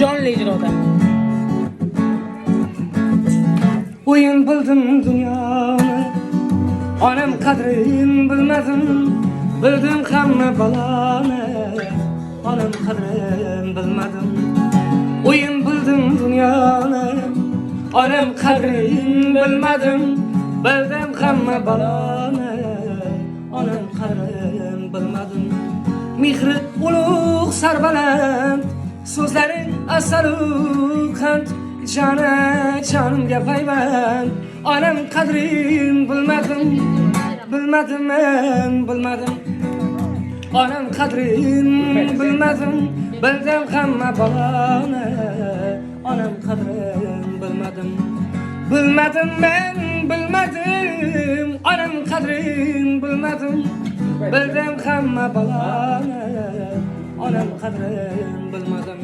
jonli ijroda. O'yin bildim dunyoni, onam qadrin bilmadim, bildim hamma baloni, onam qadrin bilmadim. O'yin bildim dunyoni, onam qadrin bilmadim, bildim hamma baloni, onam qadrin bilmadim. Mehri ulug' sarbaland, so'zlaring asalu qand, jonimga payvand. Onam qadrin bilmadim, bilmadim men, bilmadim. Onam qadrin bilmadim, bildim hamma baloni, onam qadrin bilmadim. Bilmadim men, bilmadim, onam qadrin bilmadim, bildim hamma baloni, onam qadrin bilmadim.